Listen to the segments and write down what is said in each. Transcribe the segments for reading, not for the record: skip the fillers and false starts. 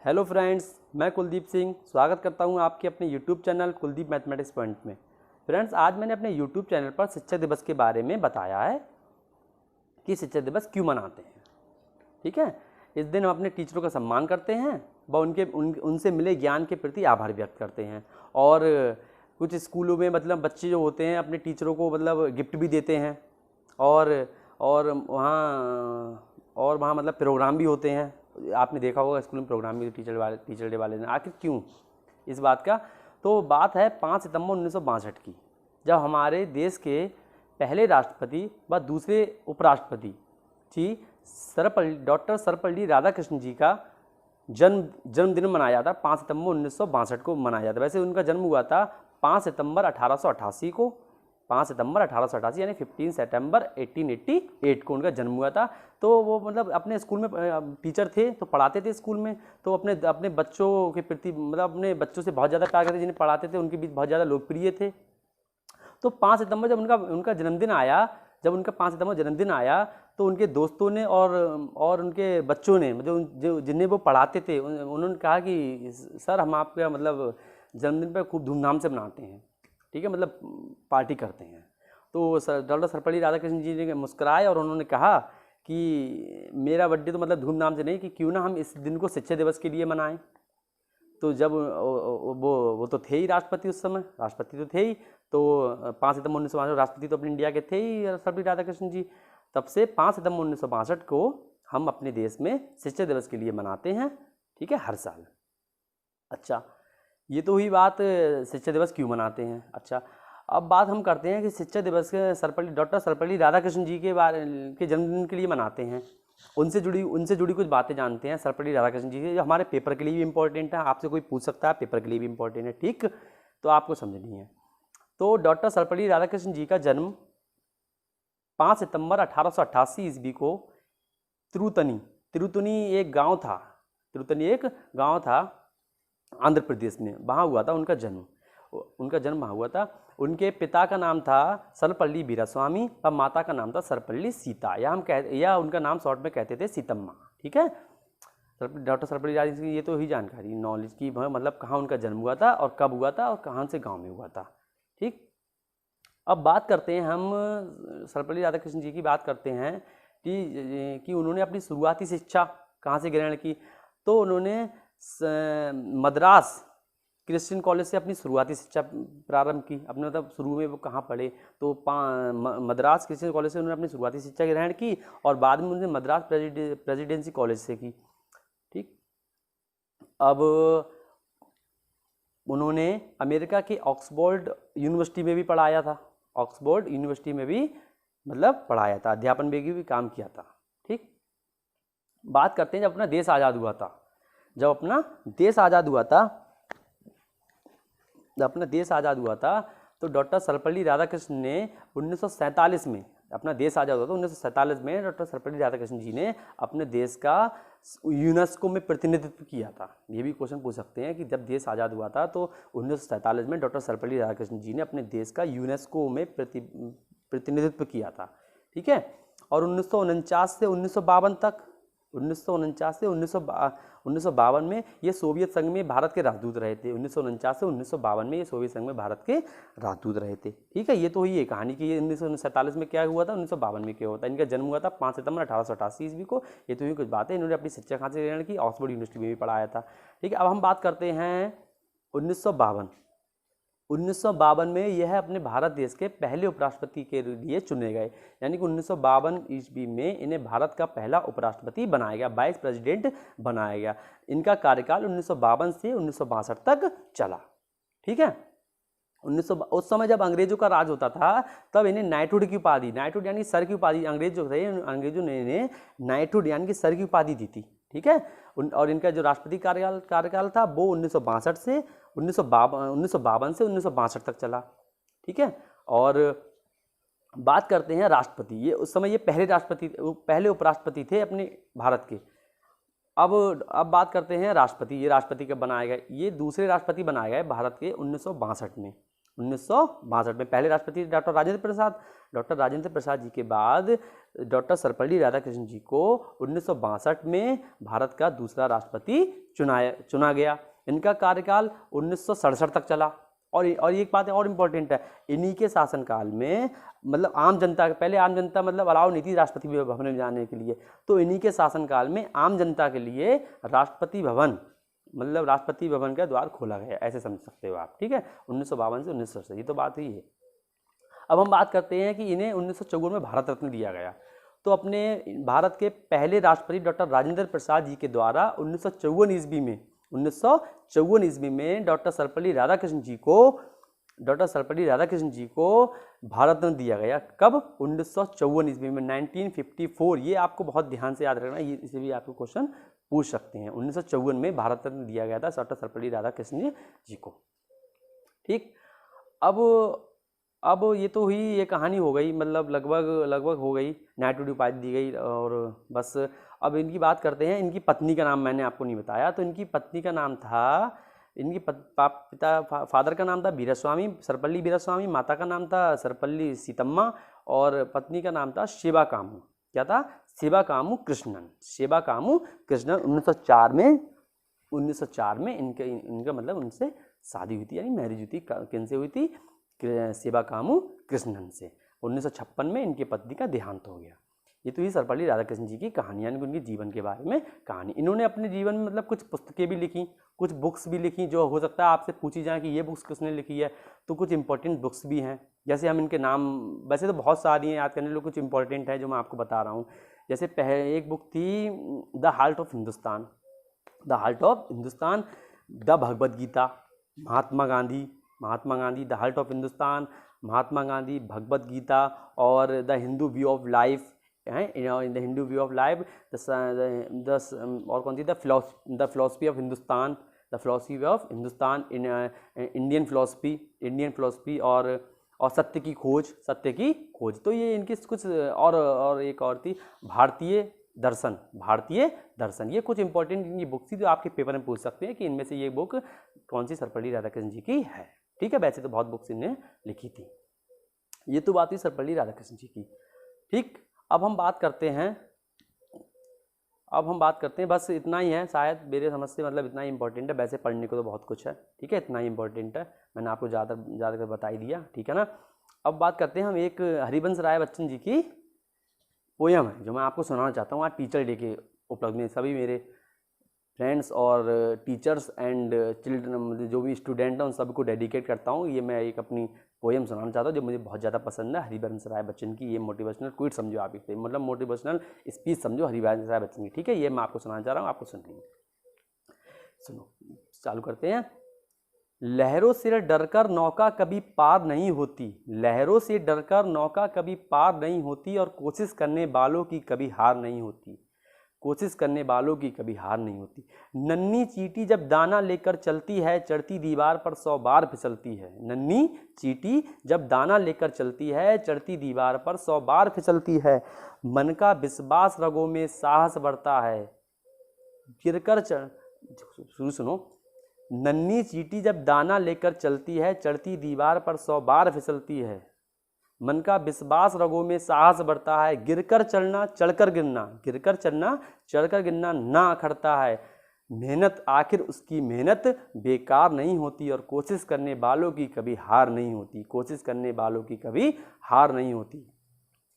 Hello friends, मैं कुलदीप सिंह स्वागत करता हूं आपके अपने YouTube channel Kuldeep mathematics point में। फ्रेंड्स, आज मैंने अपने यूट्यूब चैनल पर शिक्षक दिवस के बारे में बताया है कि शिक्षक दिवस क्यों मनाते हैं। ठीक है, इस दिन हम अपने टीचरों का सम्मान करते हैं व उनसे मिले ज्ञान के प्रति आभार व्यक्त करते हैं। और कुछ स्कूलों में मतलब बच्चे जो होते हैं अपने टीचरों को मतलब गिफ्ट भी देते हैं और वहाँ मतलब प्रोग्राम भी होते हैं। आपने देखा होगा स्कूल में प्रोग्राम भी टीचर डे वाले दिन। आखिर क्यों इस बात का, तो बात है 5 सितंबर 1962 की, जब हमारे देश के पहले राष्ट्रपति व दूसरे उपराष्ट्रपति जी डॉक्टर सर्वपल्ली राधाकृष्णन जी का जन्मदिन मनाया जाता है। 5 सितंबर 1962 को मनाया जाता है। वैसे उनका जन्म हुआ था 5 सितंबर 1888 को, 5 सितंबर 1888 यानी 15 सितंबर 1888 को उनका जन्म हुआ था। तो वो मतलब अपने स्कूल में टीचर थे, तो पढ़ाते थे स्कूल में, तो अपने बच्चों के प्रति मतलब अपने बच्चों से बहुत ज़्यादा प्यार करते, जिन्हें पढ़ाते थे उनके बीच बहुत ज़्यादा लोकप्रिय थे। तो 5 सितंबर जब उनका जन्मदिन आया, जब उनका 5 सितंबर जन्मदिन आया तो उनके दोस्तों ने और उनके बच्चों ने जो जिन्हें वो पढ़ाते थे उन्होंने कहा कि सर हम आपका मतलब जन्मदिन पर खूब धूमधाम से मनाते हैं, ठीक है, मतलब पार्टी करते हैं। तो डॉक्टर सर्वपल्ली राधाकृष्णन जी ने मुस्कुराए और उन्होंने कहा कि मेरा बर्थडे तो मतलब धूमधाम से नहीं, कि क्यों ना हम इस दिन को शिक्षक दिवस के लिए मनाएं। तो जब वो तो थे ही राष्ट्रपति, उस समय राष्ट्रपति तो थे ही, तो 5 सितंबर 1962 राष्ट्रपति तो अपने इंडिया के थे ही सर्वपल्ली राधाकृष्णन जी। तब से 5 सितंबर 1962 को हम अपने देश में शिक्षक दिवस के लिए मनाते हैं, ठीक है, हर साल। अच्छा, ये तो हुई बात शिक्षक दिवस क्यों मनाते हैं। अच्छा, अब बात हम करते हैं कि शिक्षक दिवस के डॉक्टर सर्वपल्ली राधाकृष्णन जी के जन्मदिन के लिए मनाते हैं। उनसे जुड़ी कुछ बातें जानते हैं सर्वपल्ली राधाकृष्णन जी की, जो हमारे पेपर के लिए भी इम्पोर्टेंट है। आपसे कोई पूछ सकता है, पेपर के लिए भी इम्पोर्टेंट है, ठीक, तो आपको समझनी है। तो डॉक्टर सर्वपल्ली राधाकृष्णन जी का जन्म 5 सितंबर 1888 ईस्वी को तिरुतनी एक गाँव था आंध्र प्रदेश में, वहाँ हुआ था उनका जन्म वहाँ हुआ था। उनके पिता का नाम था सर्वपल्ली वीरास्वामी और माता का नाम था सर्वपल्ली सीता, या उनका नाम शॉर्ट में कहते थे सीतम्मा, ठीक है। डॉक्टर सर्वपल्ली राधाकृष्णन की ये तो ही जानकारी नॉलेज की, मतलब कहाँ उनका जन्म हुआ था और कब हुआ था और कहाँ से गाँव में हुआ था, ठीक। अब बात करते हैं हम सर्वपल्ली राधाकृष्णन जी की, बात करते हैं कि उन्होंने अपनी शुरुआती शिक्षा कहाँ से ग्रहण की। तो उन्होंने मद्रास क्रिश्चियन कॉलेज से अपनी शुरुआती शिक्षा प्रारंभ की। अपने मतलब शुरू में वो कहाँ पढ़े, तो मद्रास क्रिश्चियन कॉलेज से उन्होंने अपनी शुरुआती शिक्षा ग्रहण की और बाद में उन्होंने मद्रास प्रेसिडेंसी कॉलेज से की, ठीक। अब उन्होंने अमेरिका के ऑक्सफोर्ड यूनिवर्सिटी में भी पढ़ाया था, ऑक्सफोर्ड यूनिवर्सिटी में भी मतलब पढ़ाया था, अध्यापन में भी काम किया था, ठीक। बात करते हैं जब अपना देश आज़ाद हुआ था। जब अपना देश आज़ाद हुआ था तो डॉक्टर सर्वपल्ली राधाकृष्णन ने 1947 में, अपना देश आज़ाद हुआ था 1947 में, डॉक्टर सर्वपल्ली राधाकृष्णन जी ने अपने देश का यूनेस्को में प्रतिनिधित्व किया था। ये भी क्वेश्चन पूछ सकते हैं कि जब देश आज़ाद हुआ था तो 1947 में डॉक्टर सर्वपल्ली राधाकृष्णन जी ने अपने देश का यूनेस्को में प्रतिनिधित्व किया था, ठीक है। और 1949 से 1952 तक, 1949 से 1952 में ये सोवियत संघ में भारत के राजदूत रहे थे। 1949 से 1952 में ये सोवियत संघ में भारत के राजदूत रहे थे, ठीक है। ये तो हुई है कहानी कि ये 1947 में क्या हुआ था, 1952 में क्या हुआ था। इनका जन्म हुआ था 5 सितंबर 1888 ईस्वी को। ये तो हुई कुछ बातें। इन्होंने अपनी शिक्षा कहाँ से ग्रहण की, ऑक्सफोर्ड यूनिवर्सिटी में भी पढ़ाया था, ठीक है। अब हम बात करते हैं 1952 में यह अपने भारत देश के पहले उपराष्ट्रपति के लिए चुने गए, यानी कि 1952 ईस्वी में इन्हें भारत का पहला उपराष्ट्रपति बनाया गया, वाइस प्रेसिडेंट बनाया गया। इनका कार्यकाल 1952 से 1962 तक चला, ठीक है। उस समय जब अंग्रेजों का राज होता था तब इन्हें नाइटहुड की उपाधि, नाइटहुड यानी सर की उपाधि, अंग्रेजों ने इन्हें नाइटहुड यानी कि सर की उपाधि दी थी, ठीक है। और इनका जो राष्ट्रपति कार्यकाल था वो 1952 से 1962 तक चला, ठीक है। और बात करते हैं राष्ट्रपति, ये उस समय ये पहले उपराष्ट्रपति थे अपने भारत के। अब बात करते हैं राष्ट्रपति, ये राष्ट्रपति कब बनाया गया, ये दूसरे राष्ट्रपति बनाए गए भारत के 1962 में, 1962 में। पहले राष्ट्रपति डॉक्टर राजेंद्र प्रसाद। डॉक्टर राजेंद्र प्रसाद जी के बाद डॉक्टर सर्वपल्ली राधाकृष्णन जी को 1962 में भारत का दूसरा राष्ट्रपति चुना गया। इनका कार्यकाल 1967 तक चला। और एक बात और इम्पोर्टेंट है, इन्हीं के शासनकाल में मतलब आम जनता, पहले आम जनता मतलब अलाउ नहीं थी राष्ट्रपति भवन में जाने के लिए, तो इन्हीं के शासनकाल में आम जनता के लिए राष्ट्रपति भवन मतलब राष्ट्रपति भवन का द्वार खोला गया, ऐसे समझ सकते हो आप। ठीक है, 1952 से 1967 ये तो बात हुई है। अब हम बात करते हैं कि इन्हें 1954 में भारत रत्न दिया गया। तो अपने भारत के पहले राष्ट्रपति डॉक्टर राजेंद्र प्रसाद जी के द्वारा 1954 ईस्वी में डॉक्टर सर्वपल्ली राधाकृष्णन जी को भारत रत्न दिया गया। कब? 1954 ईस्वी में, 1954। ये आपको बहुत ध्यान से याद रखना, ये इसे भी आपको क्वेश्चन पूछ सकते हैं। 1954 में भारत रत्न दिया गया था डॉक्टर सर्वपल्ली राधाकृष्णन जी को। ठीक, अब ये तो हुई, ये कहानी हो गई, मतलब लगभग हो गई, नाइटहुड उपाधि दी गई और बस। अब इनकी बात करते हैं। इनकी पत्नी का नाम मैंने आपको नहीं बताया, तो इनकी पत्नी का नाम था, इनकी फादर का नाम था वीरास्वामी, सर्वपल्ली वीरास्वामी, माता का नाम था सर्वपल्ली सीतम्मा और पत्नी का नाम था शिवाकामु। क्या था? शिवाकामु कृष्णन। 1904 में इनका मतलब उनसे शादी हुई थी, यानी मैरिज हुई थी। किनसे हुई थी? शिवाकामु कृष्णन से। 1956 में इनकी पत्नी का देहांत हो गया। ये तो ही सर्वपल्ली राधाकृष्णन जी की कहानी, यानी उनके जीवन के बारे में कहानी। इन्होंने अपने जीवन में मतलब कुछ पुस्तकें भी लिखी, कुछ बुक्स भी लिखी, जो हो सकता है आपसे पूछी जाए कि ये बुक्स किसने लिखी है, तो कुछ इंपॉर्टेंट बुक्स भी हैं। जैसे हम इनके नाम, वैसे तो बहुत सारी हैं याद करने के लिए, कुछ इंपॉर्टेंट है जो मैं आपको बता रहा हूँ। जैसे पहले एक बुक थी the heart of Hindustan, the Bhagavad Gita, Mahatma Gandhi, the heart of Hindustan, Mahatma Gandhi, Bhagavad Gita और the Hindu view of life हैं। In the Hindu view of life और कौन सी? The philosophy of Hindustan, Indian philosophy और सत्य की खोज। तो ये इनकी कुछ और एक और थी भारतीय दर्शन। ये कुछ इंपॉर्टेंट इनकी बुक्स थी जो आपके पेपर में पूछ सकते हैं कि इनमें से ये बुक कौन सी सर्वपल्ली राधाकृष्णन जी की है। ठीक है, वैसे तो बहुत बुक्स इन्हें लिखी थी। ये तो बात हुई सर्वपल्ली राधाकृष्णन जी की। ठीक, अब हम बात करते हैं, बस इतना ही है शायद मेरे समझ से, मतलब इतना ही इंपॉर्टेंट है। वैसे पढ़ने को तो बहुत कुछ है, ठीक है, इतना ही इंपॉर्टेंट है, मैंने आपको ज़्यादा बता ही दिया। ठीक है ना। अब बात करते हैं हम एक हरिवंश राय बच्चन जी की पोयम है जो मैं आपको सुनाना चाहता हूँ आज टीचर डे के उपलक्ष्य में। सभी मेरे फ्रेंड्स और टीचर्स एंड चिल्ड्रन, जो भी स्टूडेंट हैं, उन सबको डेडिकेट करता हूँ। ये मैं एक अपनी पोएम सुनाना चाहता हूँ जो मुझे बहुत ज़्यादा पसंद है, हरिवंश राय बच्चन की। ये मोटिवेशनल क्विट समझो आप इसे, मतलब मोटिवेशनल स्पीच समझो हरिवंश राय बच्चन की। ठीक है, ये मैं आपको सुनाना चाह रहा हूँ, आपको सुनिए। सुनो, चालू करते हैं। लहरों से डरकर नौका कभी पार नहीं होती, लहरों से डरकर नौका कभी पार नहीं होती, और कोशिश करने वालों की कभी हार नहीं होती, कोशिश करने वालों की कभी हार नहीं होती। नन्ही चींटी जब दाना लेकर चलती है, चढ़ती दीवार पर 100 बार फिसलती है। नन्ही चींटी जब दाना लेकर चलती है, चढ़ती दीवार पर 100 बार फिसलती है। मन का विश्वास रगों में साहस बढ़ता है, गिरकर सुनो। नन्ही चींटी जब दाना लेकर चलती है, चढ़ती दीवार पर 100 बार फिसलती है। मन का विश्वास रगों में साहस बढ़ता है, गिरकर चढ़ना चढ़कर गिरना, गिरकर चढ़ना चढ़कर गिरना ना अखरता है। मेहनत आखिर उसकी मेहनत बेकार नहीं होती, और कोशिश करने वालों की कभी हार नहीं होती, कोशिश करने वालों की कभी हार नहीं होती।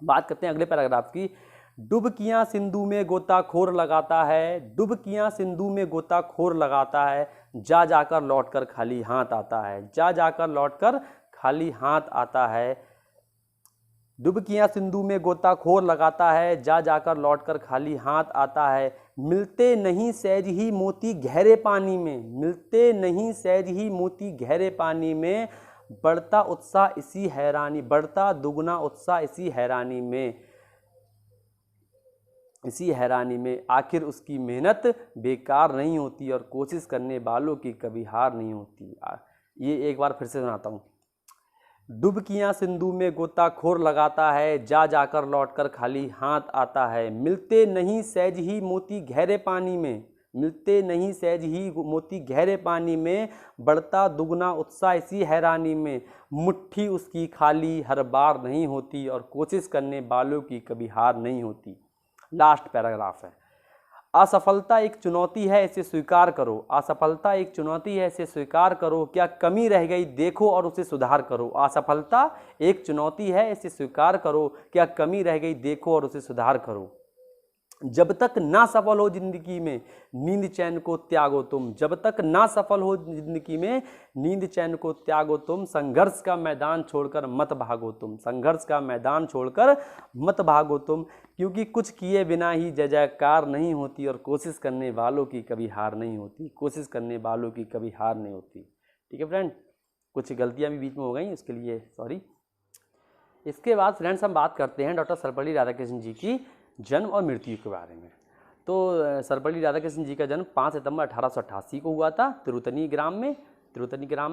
बात करते हैं अगले पैराग्राफ की। डुबकियां सिंधु में गोताखोर लगाता है, डुबकियां सिंधु में गोताखोर लगाता है, जा जाकर लौटकर खाली हाथ आता है, जा जाकर लौटकर खाली हाथ आता है। डुबकियां सिंधु में गोताखोर लगाता है, जा जाकर लौटकर खाली हाथ आता है। मिलते नहीं सहज ही मोती गहरे पानी में, मिलते नहीं सहज ही मोती गहरे पानी में, बढ़ता उत्साह इसी हैरानी, बढ़ता दुगना उत्साह इसी हैरानी में, इसी हैरानी में। आखिर उसकी मेहनत बेकार नहीं होती, और कोशिश करने वालों की कभी हार नहीं होती। ये एक बार फिर से सुनाता हूँ। डुबकियां सिंधु में गोताखोर लगाता है, जा जाकर लौटकर खाली हाथ आता है। मिलते नहीं सहज ही मोती गहरे पानी में, मिलते नहीं सहज ही मोती गहरे पानी में, बढ़ता दुगना उत्साह इसी हैरानी में, मुट्ठी उसकी खाली हर बार नहीं होती और कोशिश करने वालों की कभी हार नहीं होती। लास्ट पैराग्राफ है, असफलता एक चुनौती है इसे स्वीकार करो, असफलता एक चुनौती है इसे स्वीकार करो, क्या कमी रह गई देखो और उसे सुधार करो। असफलता एक चुनौती है इसे स्वीकार करो, क्या कमी रह गई देखो और उसे सुधार करो। जब तक ना सफल हो जिंदगी में नींद चैन को त्यागो तुम, जब तक ना सफल हो जिंदगी में नींद चैन को त्यागो तुम, संघर्ष का मैदान छोड़कर मत भागो तुम, संघर्ष का मैदान छोड़कर मत भागो तुम, क्योंकि कुछ किए बिना ही जय जयकार नहीं होती और कोशिश करने वालों की कभी हार नहीं होती, कोशिश करने वालों की कभी हार नहीं होती। ठीक है फ्रेंड, कुछ गलतियाँ भी बीच में हो गई, उसके लिए सॉरी। इसके बाद फ्रेंड्स हम बात करते हैं डॉक्टर सर्वपल्ली राधाकृष्णन जी की जन्म और मृत्यु के बारे में। तो सर्वपल्ली राधाकृष्णन जी का जन्म 5 सितंबर 1888 को हुआ था तिरुतनी ग्राम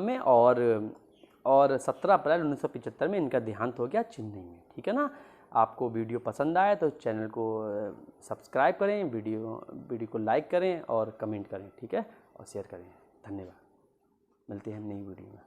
में, और 17 अप्रैल 1975 में इनका देहांत हो गया चेन्नई में। ठीक है ना, आपको वीडियो पसंद आया तो चैनल को सब्सक्राइब करें, वीडियो को लाइक करें और कमेंट करें, ठीक है, और शेयर करें। धन्यवाद, मिलते हैं नई वीडियो में।